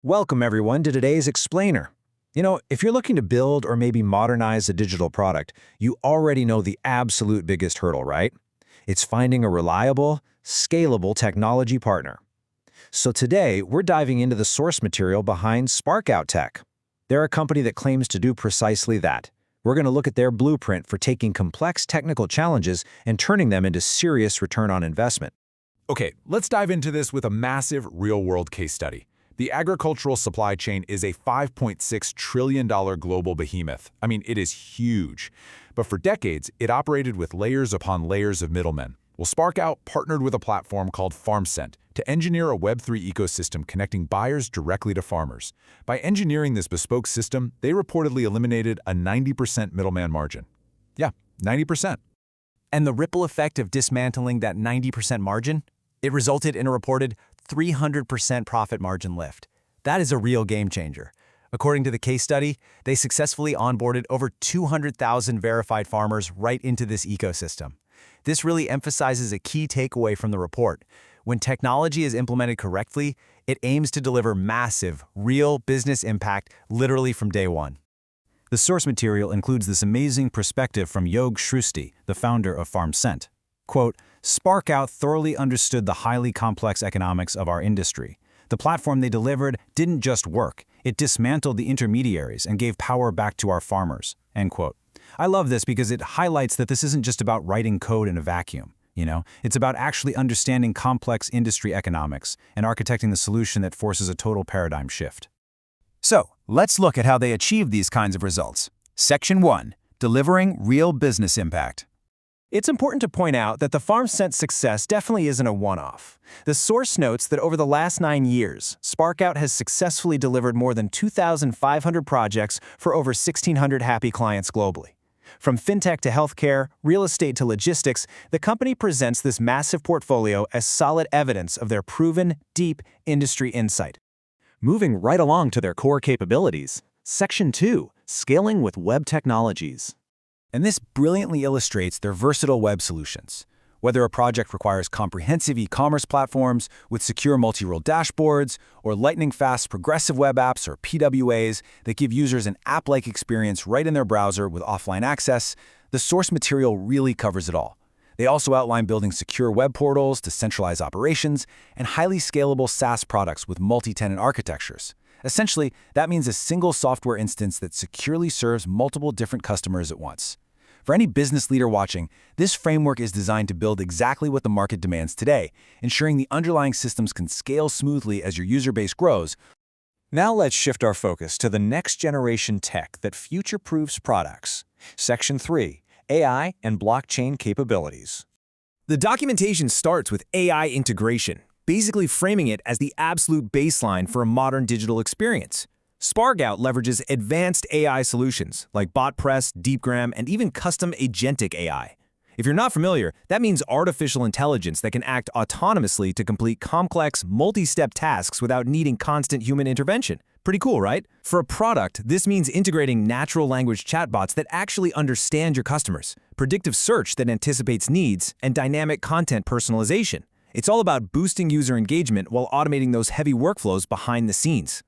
Welcome, everyone, to today's Explainer. If you're looking to build or maybe modernize a digital product, you already know the absolute biggest hurdle, right? It's finding a reliable, scalable technology partner. So today, we're diving into the source material behind Sparkout Tech. They're a company that claims to do precisely that. We're going to look at their blueprint for taking complex technical challenges and turning them into serious return on investment. Okay, let's dive into this with a massive real-world case study. The agricultural supply chain is a $5.6 trillion global behemoth. I mean, it is huge. But for decades, it operated with layers upon layers of middlemen. Well, Sparkout partnered with a platform called FarmScent to engineer a Web3 ecosystem connecting buyers directly to farmers. By engineering this bespoke system, they reportedly eliminated a 90% middleman margin. Yeah, 90%. And the ripple effect of dismantling that 90% margin? It resulted in a reported 300% profit margin lift. That is a real game changer. According to the case study, they successfully onboarded over 200,000 verified farmers right into this ecosystem. This really emphasizes a key takeaway from the report. When technology is implemented correctly, it aims to deliver massive, real business impact literally from day one. The source material includes this amazing perspective from Yog Shrusti, the founder of FarmScent. Quote, Sparkout thoroughly understood the highly complex economics of our industry. The platform they delivered didn't just work, it dismantled the intermediaries and gave power back to our farmers. End quote. I love this because it highlights that this isn't just about writing code in a vacuum. It's about actually understanding complex industry economics and architecting the solution that forces a total paradigm shift. So, let's look at how they achieved these kinds of results. Section 1. Delivering real business impact. It's important to point out that the FarmScent success definitely isn't a one-off. The source notes that over the last 9 years, Sparkout has successfully delivered more than 2,500 projects for over 1,600 happy clients globally. From fintech to healthcare, real estate to logistics, the company presents this massive portfolio as solid evidence of their proven, deep industry insight. Moving right along to their core capabilities, Section 2, Scaling with Web Technologies. And this brilliantly illustrates their versatile web solutions. Whether a project requires comprehensive e-commerce platforms with secure multi-role dashboards, or lightning-fast progressive web apps or PWAs that give users an app-like experience right in their browser with offline access, the source material really covers it all. They also outline building secure web portals to centralize operations and highly scalable SaaS products with multi-tenant architectures. Essentially, that means a single software instance that securely serves multiple different customers at once. For any business leader watching, this framework is designed to build exactly what the market demands today, ensuring the underlying systems can scale smoothly as your user base grows. Now let's shift our focus to the next-generation tech that future-proofs products. Section 3, AI and blockchain capabilities. The documentation starts with AI integration, basically framing it as the absolute baseline for a modern digital experience. Sparkout leverages advanced AI solutions like BotPress, DeepGram, and even custom agentic AI. If you're not familiar, that means artificial intelligence that can act autonomously to complete complex, multi-step tasks without needing constant human intervention. Pretty cool, right? For a product, this means integrating natural language chatbots that actually understand your customers, predictive search that anticipates needs, and dynamic content personalization. It's all about boosting user engagement while automating those heavy workflows behind the scenes.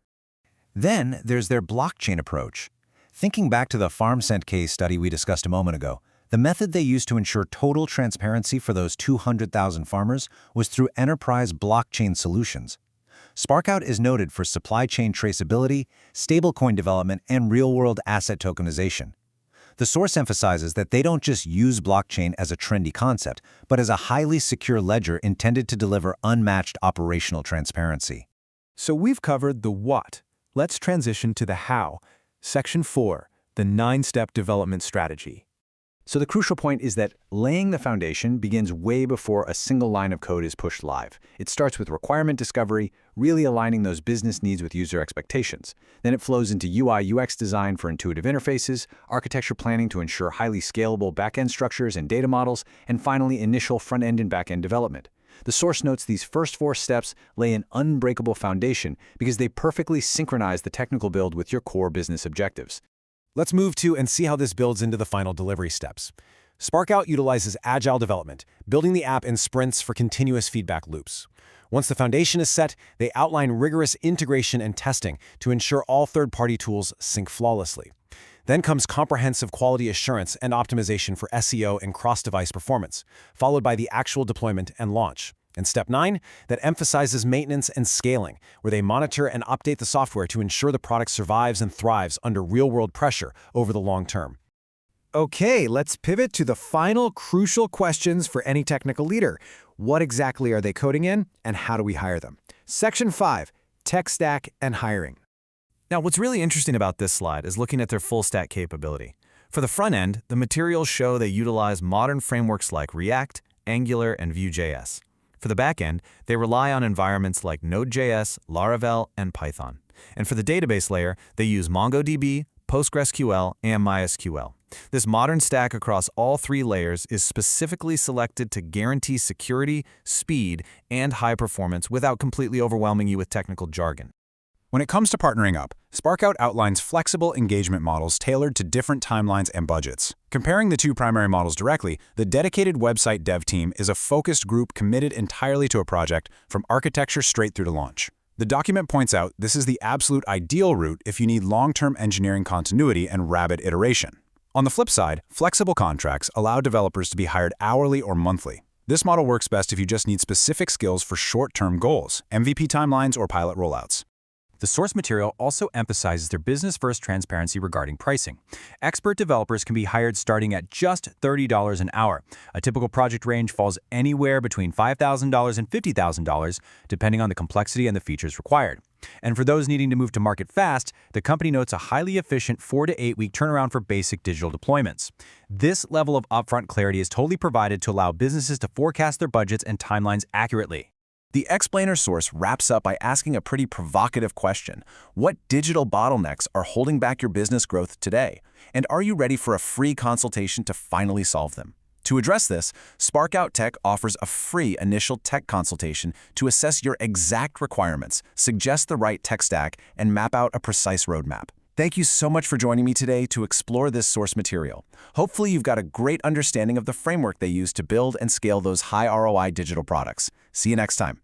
Then there's their blockchain approach. Thinking back to the FarmScent case study we discussed a moment ago, the method they used to ensure total transparency for those 200,000 farmers was through enterprise blockchain solutions. Sparkout is noted for supply chain traceability, stablecoin development, and real-world asset tokenization. The source emphasizes that they don't just use blockchain as a trendy concept, but as a highly secure ledger intended to deliver unmatched operational transparency. So we've covered the what. Let's transition to the how. Section 4, the 9-step development strategy. So the crucial point is that laying the foundation begins way before a single line of code is pushed live. It starts with requirement discovery, really aligning those business needs with user expectations. Then it flows into UI/UX design for intuitive interfaces, architecture planning to ensure highly scalable back-end structures and data models, and finally initial front-end and back-end development. The source notes these first 4 steps lay an unbreakable foundation because they perfectly synchronize the technical build with your core business objectives. Let's move to and see how this builds into the final delivery steps. Sparkout utilizes agile development, building the app in sprints for continuous feedback loops. Once the foundation is set, they outline rigorous integration and testing to ensure all third-party tools sync flawlessly. Then comes comprehensive quality assurance and optimization for SEO and cross-device performance, followed by the actual deployment and launch. And step 9, that emphasizes maintenance and scaling, where they monitor and update the software to ensure the product survives and thrives under real-world pressure over the long term. Okay, let's pivot to the final crucial questions for any technical leader. What exactly are they coding in, and how do we hire them? Section 5, Tech Stack and Hiring. Now, what's really interesting about this slide is looking at their full stack capability. For the front end, the materials show they utilize modern frameworks like React, Angular, and Vue.js. For the back end, they rely on environments like Node.js, Laravel, and Python. And for the database layer, they use MongoDB, PostgreSQL, and MySQL. This modern stack across all 3 layers is specifically selected to guarantee security, speed, and high performance without completely overwhelming you with technical jargon. When it comes to partnering up, Sparkout outlines flexible engagement models tailored to different timelines and budgets. Comparing the 2 primary models directly, the dedicated website dev team is a focused group committed entirely to a project, from architecture straight through to launch. The document points out this is the absolute ideal route if you need long-term engineering continuity and rapid iteration. On the flip side, flexible contracts allow developers to be hired hourly or monthly. This model works best if you just need specific skills for short-term goals, MVP timelines, or pilot rollouts. The source material also emphasizes their business-first transparency regarding pricing. Expert developers can be hired starting at just $30 an hour. A typical project range falls anywhere between $5,000 and $50,000, depending on the complexity and the features required. And for those needing to move to market fast, the company notes a highly efficient 4 to 8 week turnaround for basic digital deployments. This level of upfront clarity is totally provided to allow businesses to forecast their budgets and timelines accurately. The explainer source wraps up by asking a pretty provocative question. What digital bottlenecks are holding back your business growth today? And are you ready for a free consultation to finally solve them? To address this, Sparkout Tech offers a free initial tech consultation to assess your exact requirements, suggest the right tech stack, and map out a precise roadmap. Thank you so much for joining me today to explore this source material. Hopefully you've got a great understanding of the framework they use to build and scale those high ROI digital products. See you next time.